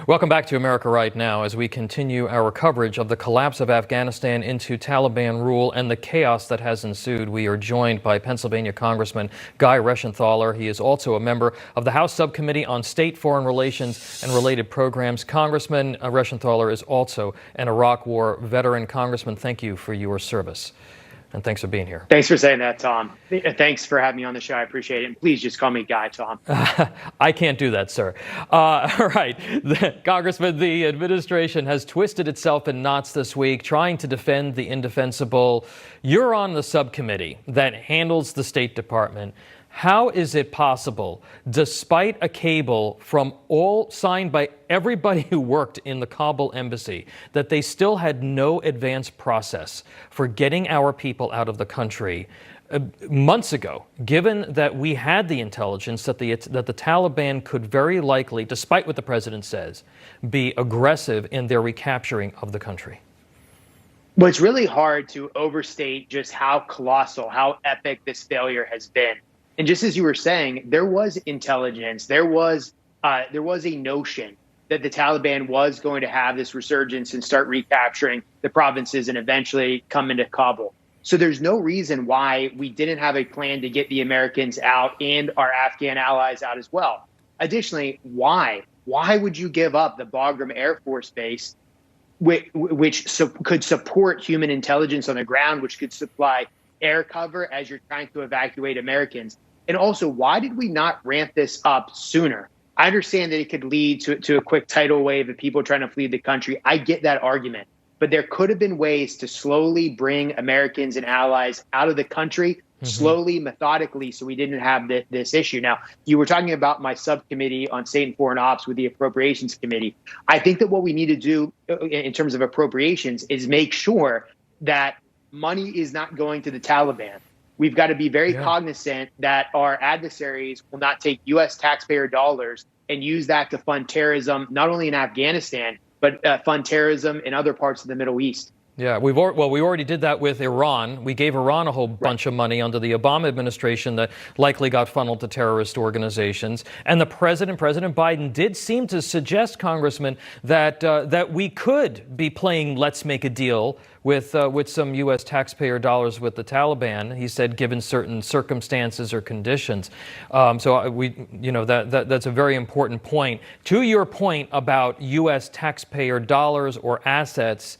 Welcome back to America Right Now as we continue our coverage of the collapse of Afghanistan into Taliban rule and the chaos that has ensued. We are joined by Pennsylvania Congressman Guy Reschenthaler. He is also a member of the House Subcommittee on State Foreign Relations and Related Programs. Congressman Reschenthaler is also an Iraq War veteran. Congressman, thank you for your service. And thanks for being here. Thanks for saying that, Tom. Thanks for having me on the show. I appreciate it. And please just call me Guy, Tom. I can't do that, sir. All right. Congressman, the administration has twisted itself in knots this week trying to defend the indefensible. You're on the subcommittee that handles the State Department. How is it possible, despite a cable from all signed by everybody who worked in the Kabul embassy, that they still had no advance process for getting our people out of the country months ago, given that we had the intelligence that the Taliban could very likely, despite what the president says, be aggressive in their recapturing of the country? Well, it's really hard to overstate just how colossal, how epic this failure has been. And just as you were saying, there was intelligence, there was a notion that the Taliban was going to have this resurgence and start recapturing the provinces and eventually come into Kabul. So there's no reason why we didn't have a plan to get the Americans out and our Afghan allies out as well. Additionally, why? Why would you give up the Bagram Air Force Base, which could support human intelligence on the ground, which could supply air cover as you're trying to evacuate Americans? And also, why did we not ramp this up sooner? I understand that it could lead to a quick tidal wave of people trying to flee the country. I get that argument. But there could have been ways to slowly bring Americans and allies out of the country, slowly, methodically, so we didn't have this issue. Now, you were talking about my subcommittee on State and Foreign Ops with the Appropriations Committee. I think that what we need to do in terms of appropriations is make sure that money is not going to the Taliban. We've got to be very cognizant that our adversaries will not take U.S. taxpayer dollars and use that to fund terrorism, not only in Afghanistan, but fund terrorism in other parts of the Middle East. Yeah, we already did that with Iran. We gave Iran a whole bunch of money under the Obama administration that likely got funneled to terrorist organizations. And President Biden did seem to suggest, Congressman, that we could be playing let's make a deal with some U.S. taxpayer dollars with the Taliban. He said, given certain circumstances or conditions. That's a very important point. To your point about U.S. taxpayer dollars or assets.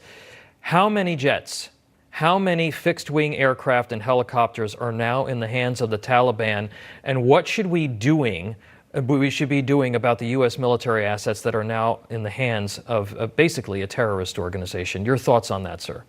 How many jets, how many fixed-wing aircraft and helicopters are now in the hands of the Taliban, and what should we should be doing about the U.S. military assets that are now in the hands of basically a terrorist organization? Your thoughts on that, sir?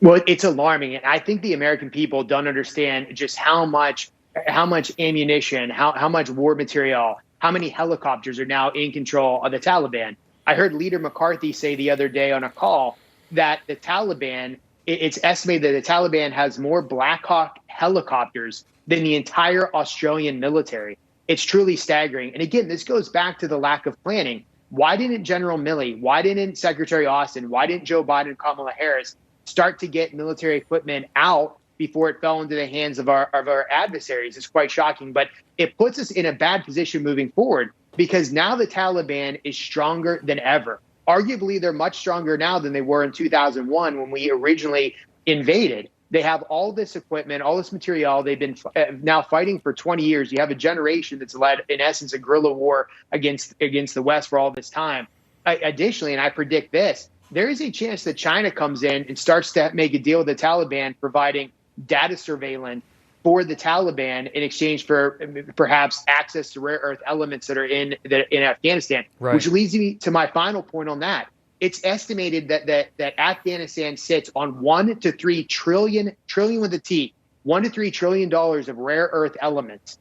Well, it's alarming, and I think the American people don't understand just how much ammunition, how much war material, how many helicopters are now in control of the Taliban. I heard Leader McCarthy say the other day on a call that the Taliban, it's estimated that the Taliban has more Black Hawk helicopters than the entire Australian military. It's truly staggering. And again, this goes back to the lack of planning. Why didn't General Milley, why didn't Secretary Austin, why didn't Joe Biden and Kamala Harris start to get military equipment out before it fell into the hands of our adversaries? It's quite shocking, but it puts us in a bad position moving forward because now the Taliban is stronger than ever. Arguably, they're much stronger now than they were in 2001 when we originally invaded. They have all this equipment, all this material. They've been now fighting for 20 years. You have a generation that's led, in essence, a guerrilla war against the West for all this time. Additionally, and I predict this, there is a chance that China comes in and starts to make a deal with the Taliban, providing data surveillance for the Taliban in exchange for perhaps access to rare earth elements that are in Afghanistan, which leads me to my final point on that. It's estimated that Afghanistan sits on $1 to $3 trillion with a T, $1 to $3 trillion of rare earth elements.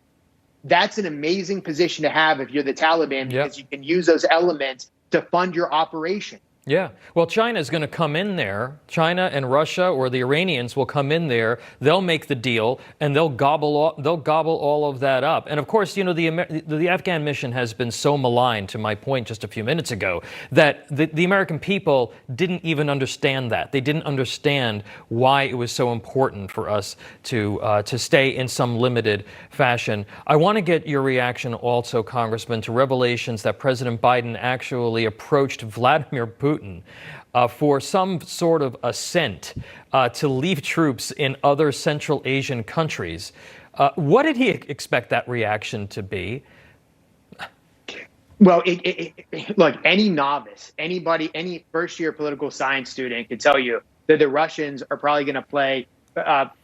That's an amazing position to have if you're the Taliban because you can use those elements to fund your operation. Yeah. Well, China is going to come in there. China and Russia or the Iranians will come in there. They'll make the deal and they'll gobble all of that up. And of course, you know, the Afghan mission has been so maligned, to my point just a few minutes ago, that the American people didn't even understand that. They didn't understand why it was so important for us to stay in some limited fashion. I want to get your reaction also, Congressman, to revelations that President Biden actually approached Vladimir Putin for some sort of assent to leave troops in other Central Asian countries. What did he expect that reaction to be? Well, look, any novice, anybody, any first-year political science student can tell you that the Russians are probably going to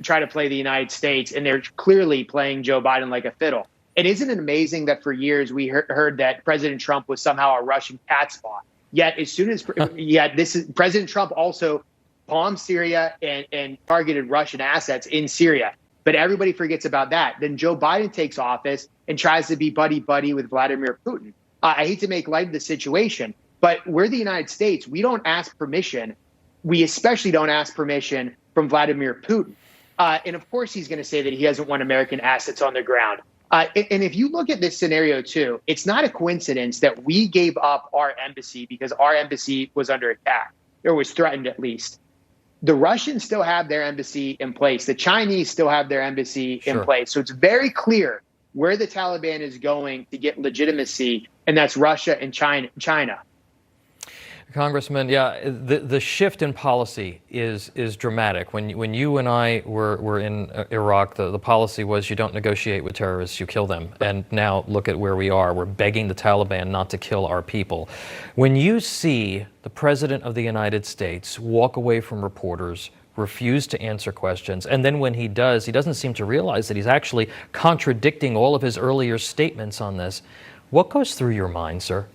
try to play the United States, and they're clearly playing Joe Biden like a fiddle. And isn't it amazing that for years we heard that President Trump was somehow a Russian catspaw? Yet as soon as President Trump also bombed Syria and targeted Russian assets in Syria. But everybody forgets about that. Then Joe Biden takes office and tries to be buddy-buddy with Vladimir Putin. I hate to make light of the situation, but we're the United States. We don't ask permission. We especially don't ask permission from Vladimir Putin. And of course, he's going to say that he doesn't want American assets on the ground. And if you look at this scenario, too, it's not a coincidence that we gave up our embassy because our embassy was under attack, or was threatened at least. The Russians still have their embassy in place. The Chinese still have their embassy in place. So it's very clear where the Taliban is going to get legitimacy, and that's Russia and China. Congressman, yeah, the shift in policy is dramatic. When you and I were in Iraq, the policy was you don't negotiate with terrorists, you kill them. And now look at where we are. We're begging the Taliban not to kill our people. When you see the President of the United States walk away from reporters, refuse to answer questions, and then when he does, he doesn't seem to realize that he's actually contradicting all of his earlier statements on this. What goes through your mind, sir?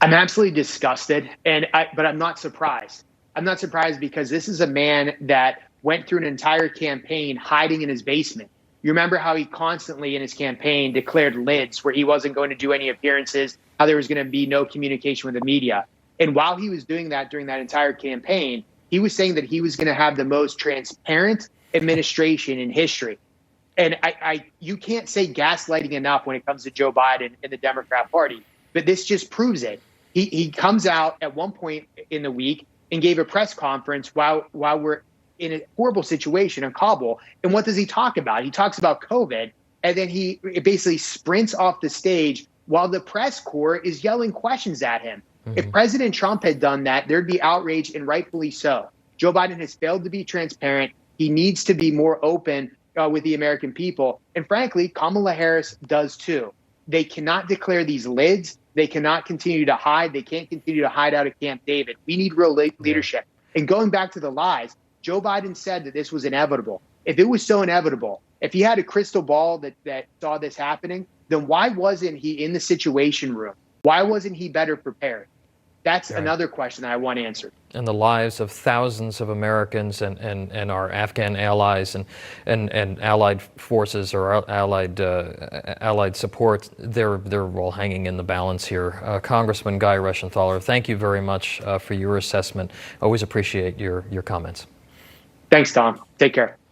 I'm absolutely disgusted, but I'm not surprised. I'm not surprised because this is a man that went through an entire campaign hiding in his basement. You remember how he constantly in his campaign declared lids where he wasn't going to do any appearances, how there was going to be no communication with the media. And while he was doing that during that entire campaign, he was saying that he was going to have the most transparent administration in history. And you can't say gaslighting enough when it comes to Joe Biden and the Democrat Party. But this just proves it. He comes out at one point in the week and gave a press conference while we're in a horrible situation in Kabul. And what does he talk about? He talks about COVID, and then he basically sprints off the stage while the press corps is yelling questions at him. Mm-hmm. If President Trump had done that, there'd be outrage, and rightfully so. Joe Biden has failed to be transparent. He needs to be more open with the American people. And frankly, Kamala Harris does too. They cannot declare these lids. They cannot continue to hide. They can't continue to hide out of Camp David. We need real leadership. And going back to the lies, Joe Biden said that this was inevitable. If it was so inevitable, if he had a crystal ball that saw this happening, then why wasn't he in the Situation Room? Why wasn't he better prepared? That's another question that I want answered. And the lives of thousands of Americans and our Afghan allies and allied forces or allied support, they're all hanging in the balance here. Congressman Guy Reschenthaler, thank you very much for your assessment. Always appreciate your comments. Thanks, Tom. Take care.